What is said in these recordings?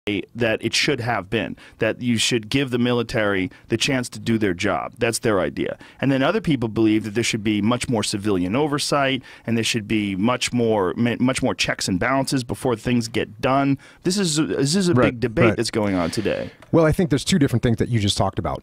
that it should have been, that you should give the military the chance to do their job. That's their idea. And then other people believe that there should be much more civilian oversight, and there should be much more checks and balances before things get done. This is a big debate that's going on today. Well, I think there's two different things that you just talked about.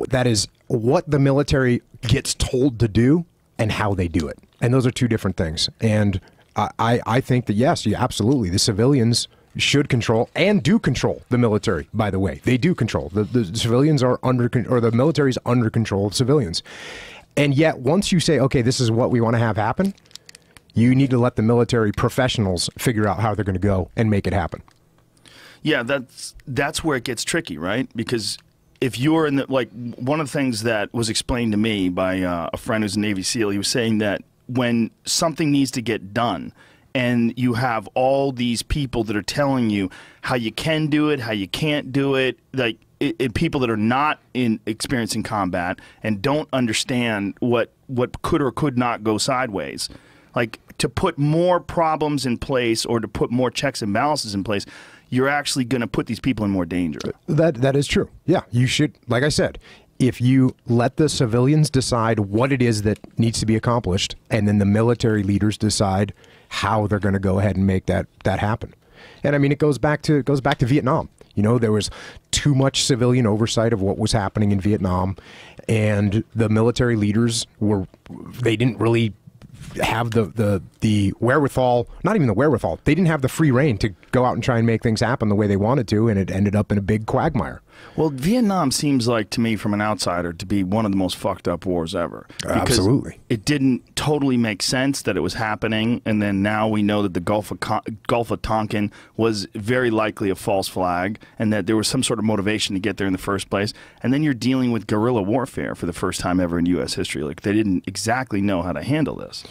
That is what the military gets told to do and how they do it. And those are two different things. And I think that, yes, absolutely, the civilians should control and do control the military, by the way. They do control. The civilians are under, or the military is under control of civilians. And yet, once you say, okay, this is what we want to have happen, you need to let the military professionals figure out how they're going to go and make it happen. Yeah, that's where it gets tricky, right? Because if you're in the, like, one of the things that was explained to me by a friend who's a Navy SEAL, he was saying that when something needs to get done, and you have all these people that are telling you how you can do it, how you can't do it, like people that are not experiencing combat and don't understand what could or could not go sideways. Like, to put more problems in place or to put more checks and balances in place, you're actually going to put these people in more danger. That is true. Yeah, you should, like I said, if you let the civilians decide what it is that needs to be accomplished, and then the military leaders decide how they're going to go ahead and make that happen. And I mean, it goes back to Vietnam. You know, there was too much civilian oversight of what was happening in Vietnam, and the military leaders they didn't really have the wherewithal, not even the wherewithal, they didn't have the free reign to go out and try and make things happen the way they wanted to, and it ended up in a big quagmire. Well, Vietnam seems like, to me, from an outsider, to be one of the most fucked up wars ever. Absolutely. It didn't totally make sense that it was happening, and then now we know that the Gulf of Tonkin was very likely a false flag, and that there was some sort of motivation to get there in the first place. And then you're dealing with guerrilla warfare for the first time ever in U.S. history. Like, they didn't exactly know how to handle this.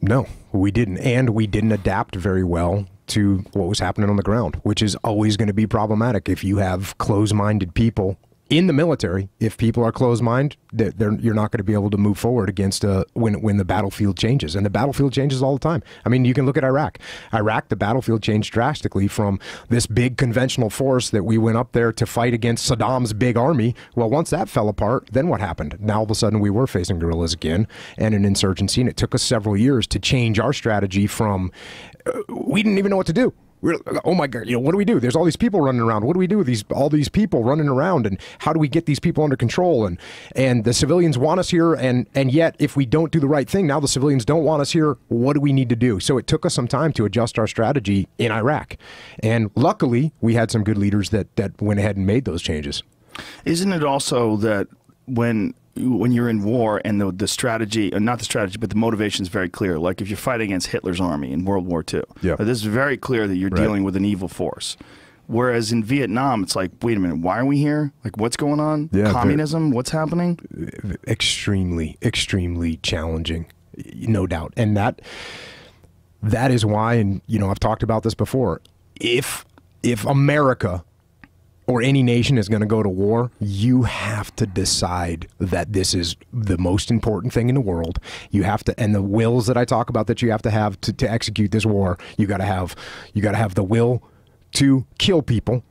No, we didn't. And we didn't adapt very well to what was happening on the ground, which is always going to be problematic. If you have closed-minded people in the military, if people are closed-minded, you're not going to be able to move forward against when the battlefield changes. And the battlefield changes all the time. I mean, you can look at Iraq. Iraq, the battlefield changed drastically from this big conventional force that we went up there to fight against Saddam's big army. Well, once that fell apart, then what happened? Now all of a sudden we were facing guerrillas again and an insurgency, and it took us several years to change our strategy from we didn't even know what to do. We're, oh my God, what do we do? There's all these people running around. What do we do with all these people running around? And how do we get these people under control? And the civilians want us here. And yet, if we don't do the right thing, now the civilians don't want us here. What do we need to do? So it took us some time to adjust our strategy in Iraq. And luckily, we had some good leaders that went ahead and made those changes. Isn't it also that when you're in war and the strategy, not the strategy, but the motivation is very clear. Like if you're fighting against Hitler's army in World War II, this is very clear that you're dealing with an evil force. Whereas in Vietnam, it's like, wait a minute, why are we here? Like, what's going on? Yeah, communism? What's happening? Extremely, extremely challenging, no doubt. And that is why, and I've talked about this before, if America or any nation is going to go to war, you have to decide that this is the most important thing in the world. You have to, and the wills that I talk about that you have to execute this war, you got to have the will to kill people.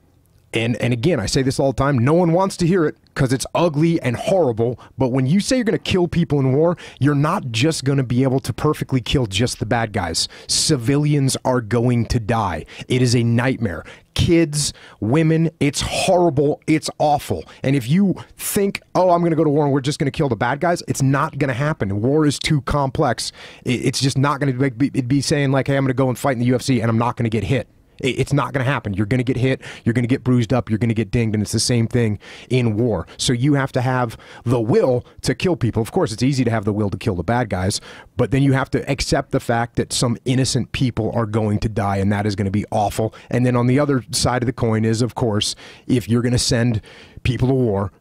And again, I say this all the time, no one wants to hear it because it's ugly and horrible, but when you say you're going to kill people in war, you're not just going to be able to perfectly kill just the bad guys. Civilians are going to die. It is a nightmare. Kids, women, it's horrible, it's awful. And if you think, oh, I'm going to go to war and we're just going to kill the bad guys, it's not going to happen. War is too complex. It's just not going to be saying like, hey, I'm going to go and fight in the UFC and I'm not going to get hit. It's not going to happen. You're going to get hit, you're going to get bruised up, you're going to get dinged, and it's the same thing in war. So you have to have the will to kill people. Of course, it's easy to have the will to kill the bad guys, but then you have to accept the fact that some innocent people are going to die, and that is going to be awful. And then on the other side of the coin is, of course, if you're going to send people to war,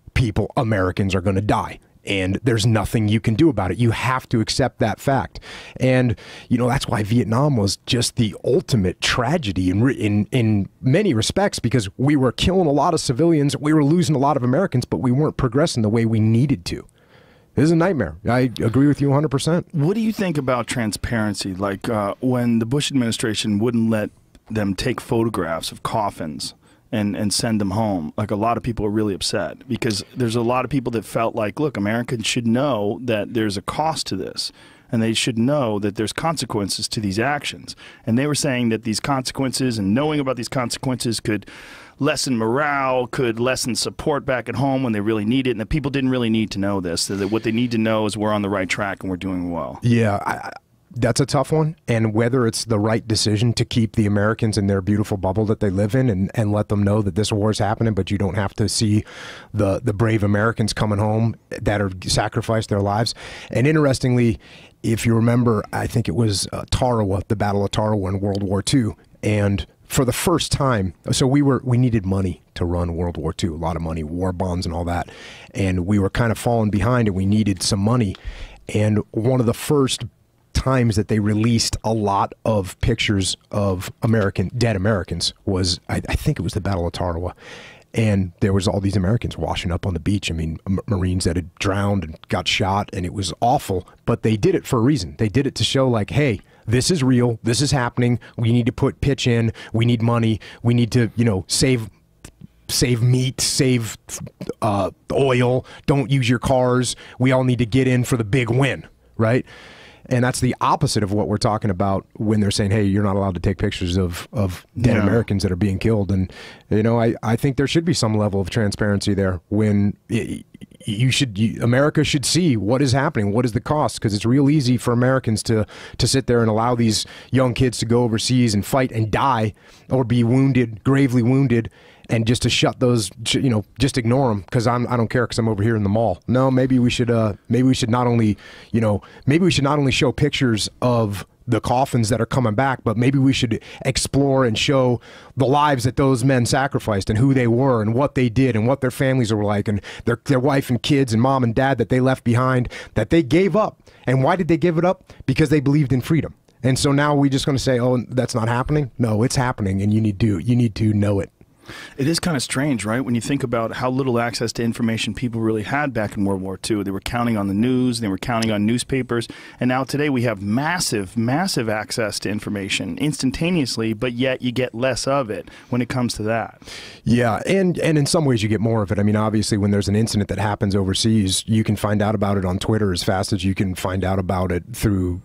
Americans are going to die. And there's nothing you can do about it. You have to accept that fact. And, that's why Vietnam was just the ultimate tragedy in many respects, because we were killing a lot of civilians, we were losing a lot of Americans, but we weren't progressing the way we needed to. This is a nightmare. I agree with you 100%. What do you think about transparency? Like when the Bush administration wouldn't let them take photographs of coffins and send them home, like a lot of people are really upset because there's a lot of people that felt like, look, Americans should know that there's a cost to this. And they should know that there's consequences to these actions. And they were saying that these consequences and knowing about these consequences could lessen morale, could lessen support back at home when they really need it. And that people didn't really need to know this. That what they need to know is we're on the right track and we're doing well. Yeah, that's a tough one. And whether it's the right decision to keep the Americans in their beautiful bubble that they live in and let them know that this war is happening, but you don't have to see the brave Americans coming home that are sacrificed their lives. And interestingly, if you remember, I think it was Tarawa, the Battle of Tarawa in World War II. And for the first time, so we needed money to run World War II, a lot of money, war bonds and all that. And we were kind of falling behind and we needed some money. And one of the first times that they released a lot of pictures of dead Americans was, I think it was the Battle of Tarawa. And there was all these Americans washing up on the beach. I mean, Marines that had drowned and got shot, and it was awful. But they did it for a reason. They did it to show, like, hey, this is real. This is happening. We need to put pitch in. We need money. We need to, save meat, save oil. Don't use your cars. We all need to get in for the big win, right? And that's the opposite of what we're talking about when they're saying, hey, you're not allowed to take pictures of dead Americans that are being killed. And, I think there should be some level of transparency there when America should see what is happening, what is the cost, because it's real easy for Americans to sit there and allow these young kids to go overseas and fight and die or be wounded, gravely wounded, and just to shut those, just ignore them because I don't care because I'm over here in the mall. No, maybe we should not only show pictures of the coffins that are coming back, but maybe we should explore and show the lives that those men sacrificed and who they were and what they did and what their families were like and their wife and kids and mom and dad that they left behind, that they gave up. And why did they give it up? Because they believed in freedom. And so now we're just going to say, oh, that's not happening? No, it's happening, and you need to know it. It is kind of strange, right? When you think about how little access to information people really had back in World War II. They were counting on the news, they were counting on newspapers, and now today we have massive, massive access to information instantaneously, but yet you get less of it when it comes to that. Yeah, and in some ways you get more of it. I mean, obviously when there's an incident that happens overseas, you can find out about it on Twitter as fast as you can find out about it through,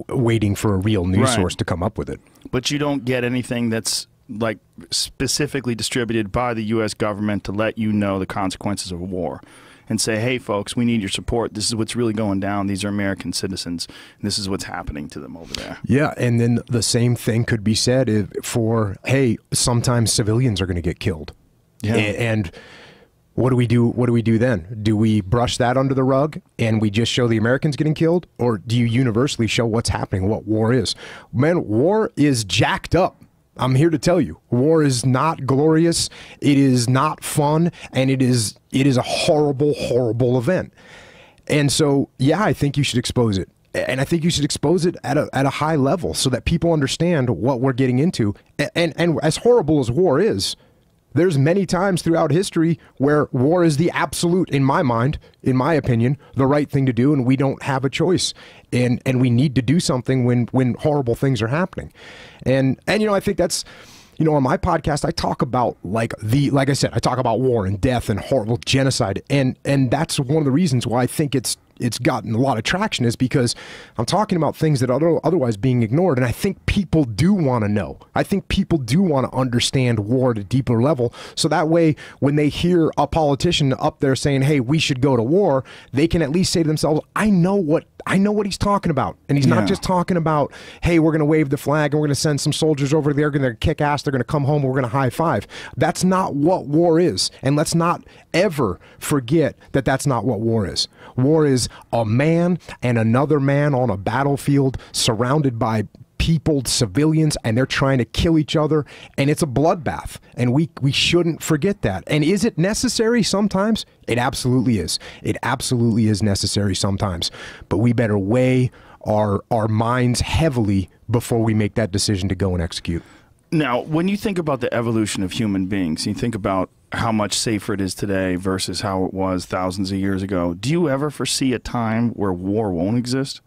waiting for a real news source to come up with it. But you don't get anything that's like specifically distributed by the U.S. government to let you know the consequences of war and say, hey, folks, we need your support. This is what's really going down. These are American citizens. And this is what's happening to them over there. Yeah, and then the same thing could be said for, hey, sometimes civilians are going to get killed. Yeah. And what do we do? What do we do then? Do we brush that under the rug and we just show the Americans getting killed? Or do you universally show what's happening, what war is? Man, war is jacked up. I'm here to tell you, war is not glorious, it is not fun, and it is a horrible, horrible event. And so, yeah, I think you should expose it. And I think you should expose it at a high level so that people understand what we're getting into. And as horrible as war is, there's many times throughout history where war is the absolute, in my mind, in my opinion, the right thing to do, and we don't have a choice. And we need to do something when horrible things are happening. And I think that's, on my podcast, I talk about like I said, I talk about war and death and horrible genocide. And that's one of the reasons why I think it's gotten a lot of traction, is because I'm talking about things that are otherwise being ignored. And I think people do want to know. I think people do want to understand war at a deeper level. So that way, when they hear a politician up there saying, hey, we should go to war, they can at least say to themselves, I know what he's talking about. And he's not just talking about, hey, we're going to wave the flag and we're going to send some soldiers over there, they're going to kick ass, they're going to come home, and we're going to high five. That's not what war is. And let's not ever forget that that's not what war is. War is a man and another man on a battlefield surrounded by people, civilians, and they're trying to kill each other, and it's a bloodbath, and we shouldn't forget that. And is it necessary sometimes? It absolutely is. It absolutely is necessary sometimes, but we better weigh our minds heavily before we make that decision to go and execute. Now, when you think about the evolution of human beings, you think about how much safer it is today versus how it was thousands of years ago, do you ever foresee a time where war won't exist?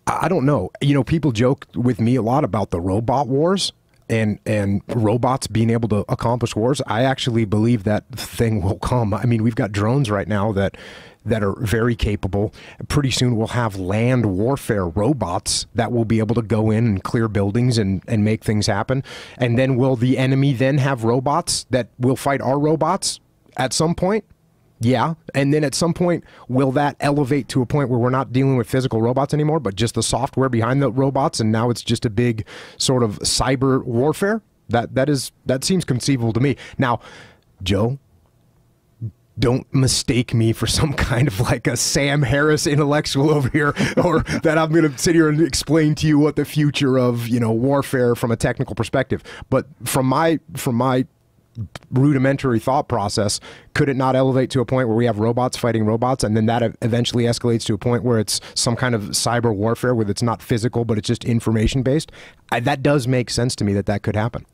I don't know. You know, people joke with me a lot about the robot wars and robots being able to accomplish wars. I actually believe that thing will come. I mean, we've got drones right now that are very capable. Pretty soon we'll have land warfare robots that will be able to go in and clear buildings and make things happen. And then will the enemy then have robots that will fight our robots at some point? Yeah. And then at some point, will that elevate to a point where we're not dealing with physical robots anymore, but just the software behind the robots, and now it's just a big sort of cyber warfare? That seems conceivable to me. Now, Joe, don't mistake me for some kind of like a Sam Harris intellectual over here, or that I'm going to sit here and explain to you what the future of, you know, warfare from a technical perspective. But from my rudimentary thought process, could it not elevate to a point where we have robots fighting robots, and then that eventually escalates to a point where it's some kind of cyber warfare where it's not physical but it's just information based? That does make sense to me that could happen.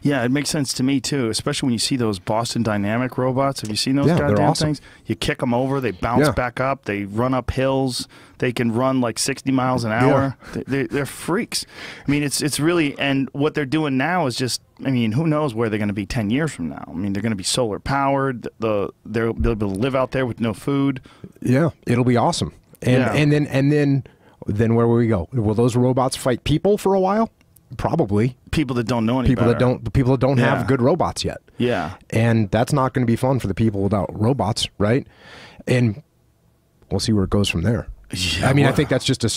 Yeah, it makes sense to me too, especially when you see those Boston Dynamic robots. Have you seen those goddamn awesome things? You kick them over, they bounce back up, they run up hills, they can run like 60 miles an hour. Yeah. They're freaks. I mean, it's really, and what they're doing now is just, I mean, who knows where they're going to be 10 years from now. I mean, they're going to be solar powered. They'll be able to live out there with no food. Yeah, it'll be awesome. And then where will we go? Will those robots fight people for a while? Probably. People that don't know any better. People that don't have good robots yet. Yeah. And that's not going to be fun for the people without robots, right? And we'll see where it goes from there. Yeah, I mean, I think that's just a